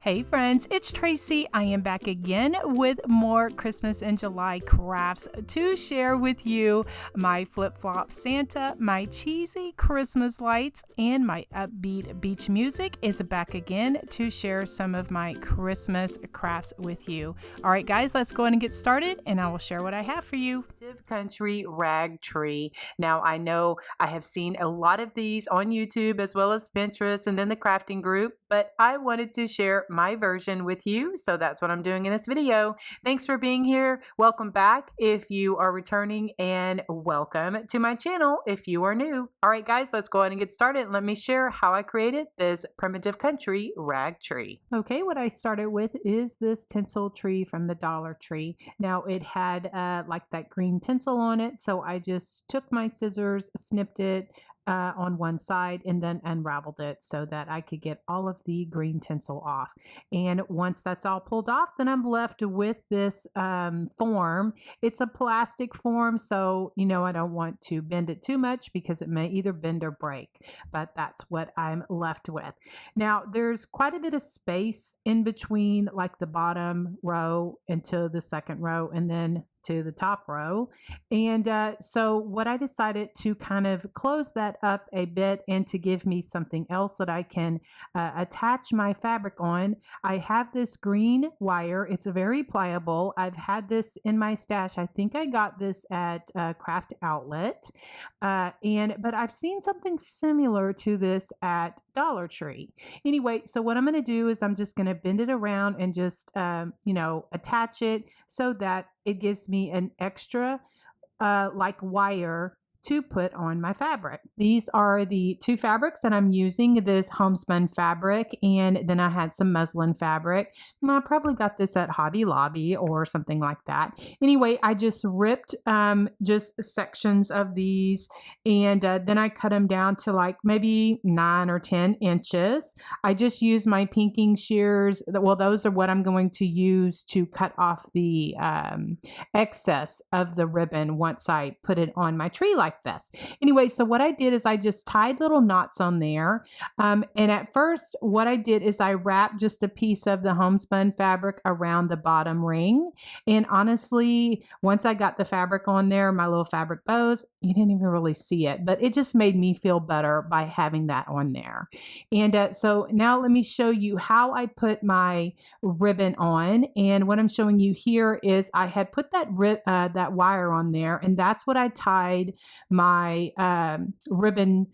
Hey friends, it's Tracy. I am back again with more Christmas in July crafts to share with you. My flip-flop Santa, my cheesy Christmas lights, and my upbeat beach music is back again to share some of my Christmas crafts with you. All right, guys, let's go ahead and get started, and I will share what I have for you. Country rag tree. Now, I know I have seen a lot of these on YouTube as well as Pinterest and then the crafting group, but I wanted to share my version with you, so that's what I'm doing in this video. Thanks for being here. Welcome back if you are returning, and welcome to my channel if you are new. All right, guys, let's go ahead and get started. Let me share how I created this primitive country rag tree. Okay, what I started with is this tinsel tree from the Dollar Tree. Now, it had like that green tinsel on it, so I just took my scissors, snipped it on one side, and then unraveled it so that I could get all of the green tinsel off. And once that's all pulled off, then I'm left with this form. It's a plastic form, so I don't want to bend it too much because it may either bend or break, but that's what I'm left with. Now, there's quite a bit of space in between, like the bottom row into the second row, and then to the top row. And so what I decided to kind of close that up a bit and to give me something else that I can attach my fabric on, I have this green wire. It's very pliable. I've had this in my stash. I think I got this at Craft Outlet. But I've seen something similar to this at Dollar Tree. Anyway, so what I'm going to do is I'm just going to bend it around and just, attach it so that it gives me an extra like wire to put on my fabric. These are the two fabrics that I'm using, this homespun fabric, and then I had some muslin fabric. I probably got this at Hobby Lobby or something like that. Anyway, I just ripped just sections of these, and then I cut them down to like maybe 9 or 10 inches. I just used my pinking shears. Well, those are what I'm going to use to cut off the excess of the ribbon once I put it on my tree like this. Anyway, so what I did is I just tied little knots on there. And at first, what I did is I wrapped just a piece of the homespun fabric around the bottom ring. And honestly, once I got the fabric on there, my little fabric bows, you didn't even really see it, but it just made me feel better by having that on there. And so now let me show you how I put my ribbon on. And what I'm showing you here is I had put that wire on there, and that's what I tied my ribbon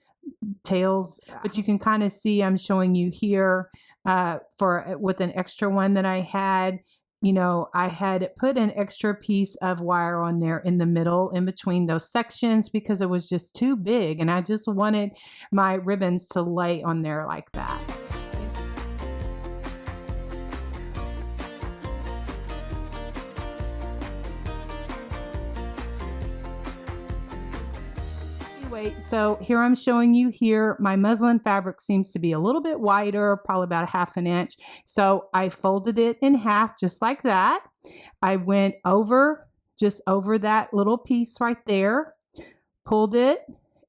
tails, but you can kind of see I'm showing you here with an extra one that I had. I had put an extra piece of wire on there in the middle in between those sections because it was just too big, and I just wanted my ribbons to lay on there like that. So here I'm showing you here, my muslin fabric seems to be a little bit wider, probably about 1/2 inch. So I folded it in half just like that. I went just over that little piece right there, pulled it,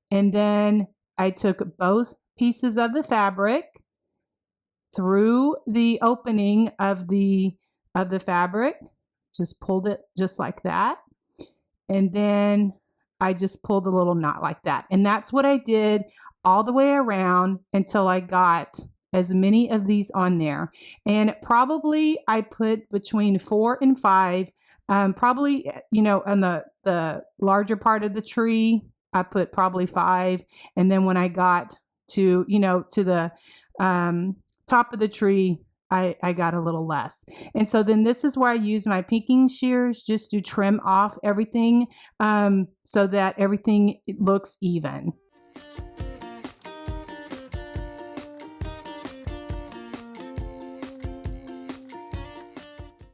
and then I took both pieces of the fabric through the opening of the fabric, just pulled it just like that. And then I just pulled a little knot like that. And that's what I did all the way around until I got as many of these on there. And probably I put between 4 and 5, probably, on the larger part of the tree, I put probably 5. And then when I got to the top of the tree, I got a little less. And so then this is where I use my pinking shears just to trim off everything so that everything looks even.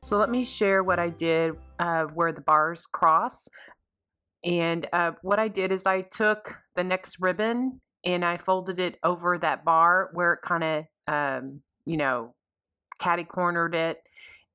So let me share what I did where the bars cross. And what I did is I took the next ribbon and I folded it over that bar where it kind of, catty cornered it,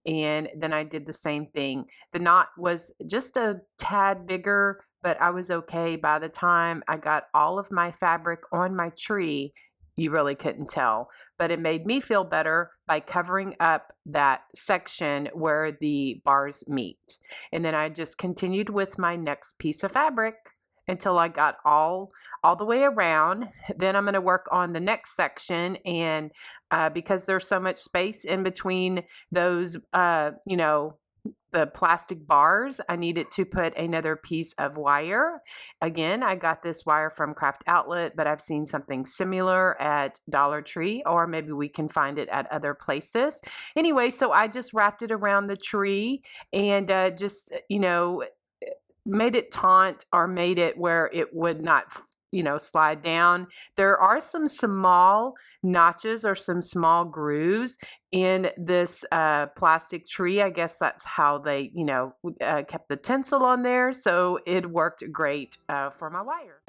and then I did the same thing. The knot was just a tad bigger, but I was okay. By the time I got all of my fabric on my tree, you really couldn't tell. But it made me feel better by covering up that section where the bars meet. And then I just continued with my next piece of fabric until I got all the way around. Then I'm going to work on the next section, and because there's so much space in between those, the plastic bars, I needed to put another piece of wire. Again, I got this wire from Craft Outlet, but I've seen something similar at Dollar Tree, or maybe we can find it at other places. Anyway, so I just wrapped it around the tree and made it taunt, or made it where it would not slide down. There are some small notches or some small grooves in this plastic tree. I guess that's how they kept the tinsel on there, so it worked great for my wire.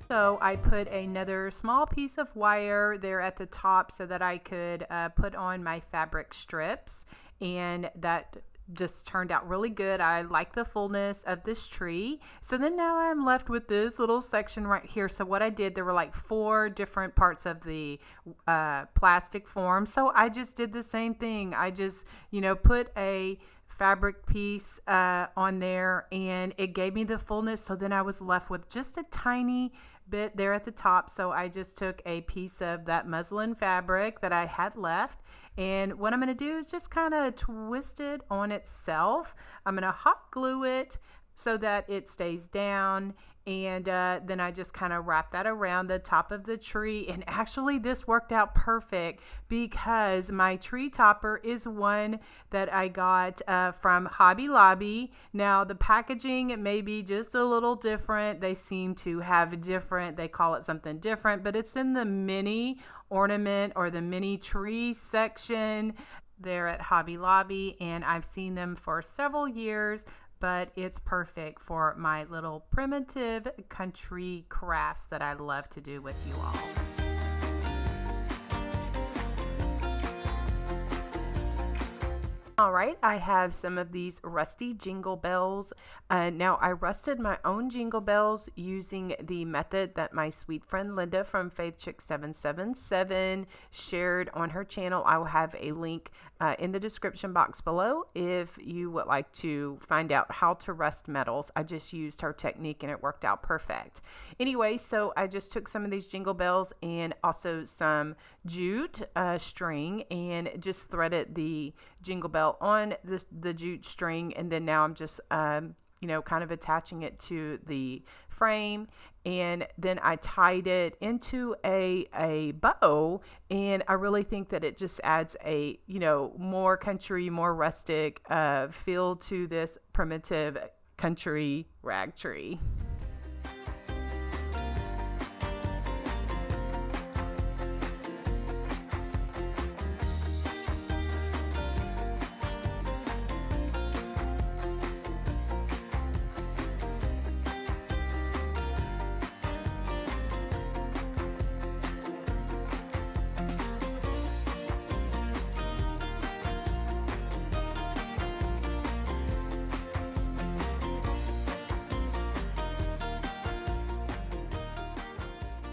So I put another small piece of wire there at the top so that I could put on my fabric strips, and that just turned out really good. I like the fullness of this tree. So then now I'm left with this little section right here. So what I did, there were like 4 different parts of the plastic form. So I just did the same thing. I just, put a fabric piece on there, and it gave me the fullness. So then I was left with just a tiny bit there at the top. So I just took a piece of that muslin fabric that I had left, and what I'm going to do is just kind of twist it on itself. I'm going to hot glue it so that it stays down, and then I just kind of wrap that around the top of the tree. And actually this worked out perfect because my tree topper is one that I got from Hobby Lobby. Now the packaging may be just a little different. They seem to have different, they call it something different, but it's in the mini ornament or the mini tree section there at Hobby Lobby, and I've seen them for several years. But it's perfect for my little primitive country crafts that I love to do with you all. All right, I have some of these rusty jingle bells. Now, I rusted my own jingle bells using the method that my sweet friend Linda from FaithChick777 shared on her channel. I will have a link in the description box below if you would like to find out how to rust metals. I just used her technique and it worked out perfect. Anyway, so I just took some of these jingle bells and also some jute string and just threaded the jingle bell on the jute string, and then now I'm just kind of attaching it to the frame, and then I tied it into a bow, and I really think that it just adds a more country, more rustic feel to this primitive country rag tree.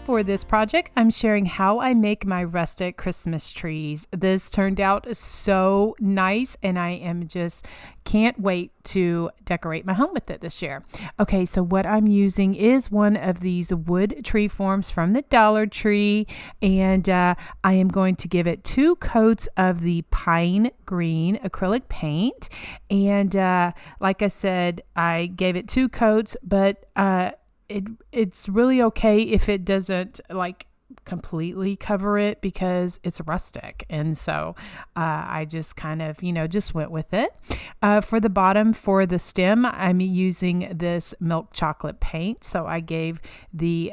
For this project, I'm sharing how I make my rustic Christmas trees. This turned out so nice, and I am just can't wait to decorate my home with it this year. Okay, so what I'm using is one of these wood tree forms from the Dollar Tree, and I am going to give it 2 coats of the pine green acrylic paint. And like I said, I gave it 2 coats, but it's really okay if it doesn't completely cover it because it's rustic. And so I just kind of, just went with it. For the bottom, for the stem, I'm using this milk chocolate paint. So I gave the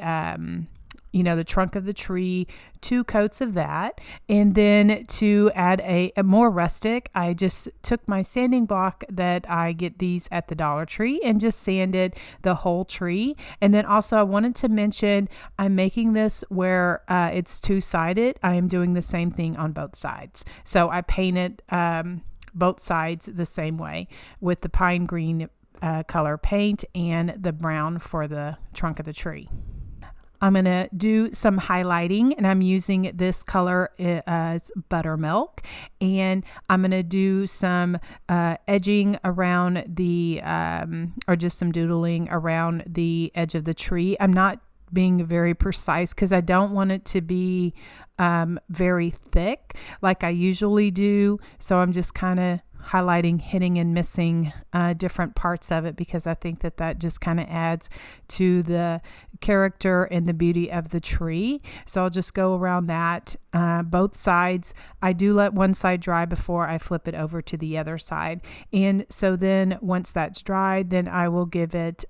trunk of the tree 2 coats of that. And then to add a more rustic, I just took my sanding block that I get these at the Dollar Tree and just sanded the whole tree. And then also I wanted to mention I'm making this where it's 2-sided. I am doing the same thing on both sides. So I painted both sides the same way with the pine green color paint and the brown for the trunk of the tree. I'm going to do some highlighting, and I'm using this color as buttermilk, and I'm going to do some edging around the, or just some doodling around the edge of the tree. I'm not being very precise because I don't want it to be very thick like I usually do. So I'm just kind of highlighting, hitting and missing different parts of it because I think that just kind of adds to the character and the beauty of the tree. So I'll just go around that both sides. I do let one side dry before I flip it over to the other side. And so then once that's dried, then I will give it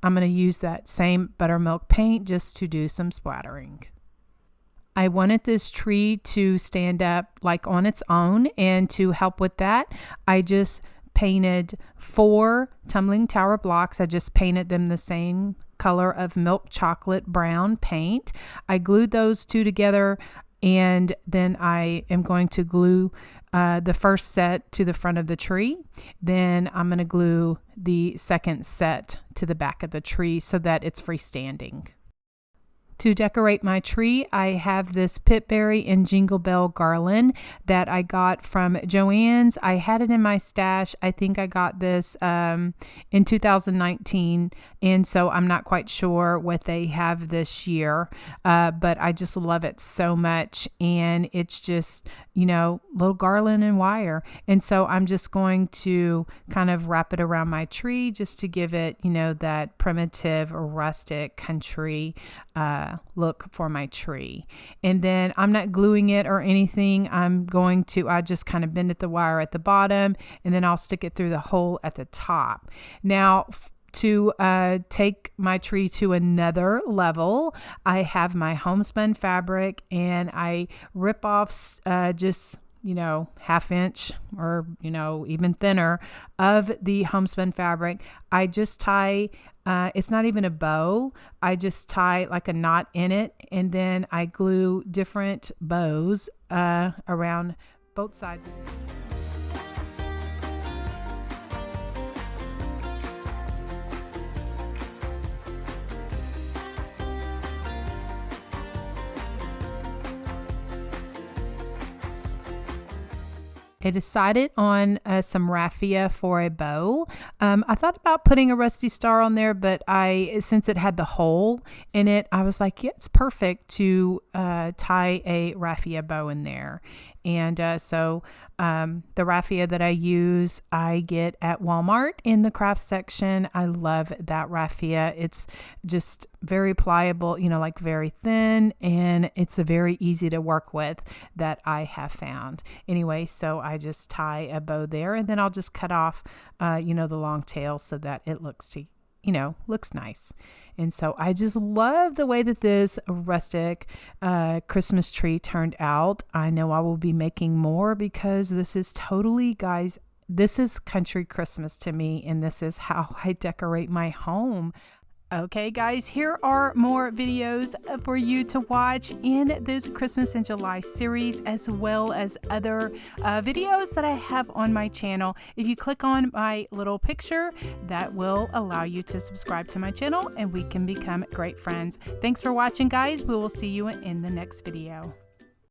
I'm going to use that same buttermilk paint just to do some splattering. I wanted this tree to stand up like on its own, and to help with that, I just painted 4 tumbling tower blocks. I just painted them the same color of milk chocolate brown paint. I glued those 2 together, and then I am going to glue the first set to the front of the tree. Then I'm going to glue the second set to the back of the tree so that it's freestanding. To decorate my tree, I have this Pitberry and Jingle Bell garland that I got from Joann's. I had it in my stash. I think I got this in 2019, and so I'm not quite sure what they have this year, but I just love it so much, and it's just, little garland and wire. And so I'm just going to kind of wrap it around my tree just to give it, that primitive or rustic country look for my tree. And then I'm not gluing it or anything. I just kind of bend at the wire at the bottom, and then I'll stick it through the hole at the top. Now, to take my tree to another level, I have my homespun fabric, and I rip off just half inch or even thinner of the homespun fabric. I just tie it's not even a bow. I just tie like a knot in it, and then I glue different bows around both sides of it. I decided on some raffia for a bow. I thought about putting a rusty star on there, but since it had the hole in it, I was like, yeah, it's perfect to tie a raffia bow in there. And so the raffia that I use, I get at Walmart in the craft section. I love that raffia. It's just very pliable, like very thin, and it's a very easy to work with that I have found. Anyway, so I just tie a bow there, and then I'll just cut off, the long tail so that it looks nice. And so I just love the way that this rustic Christmas tree turned out. I know I will be making more because this is totally, guys, this is country Christmas to me, and this is how I decorate my home. Okay, guys, here are more videos for you to watch in this Christmas in July series, as well as other videos that I have on my channel. If you click on my little picture, that will allow you to subscribe to my channel, and we can become great friends. Thanks for watching, guys. We will see you in the next video.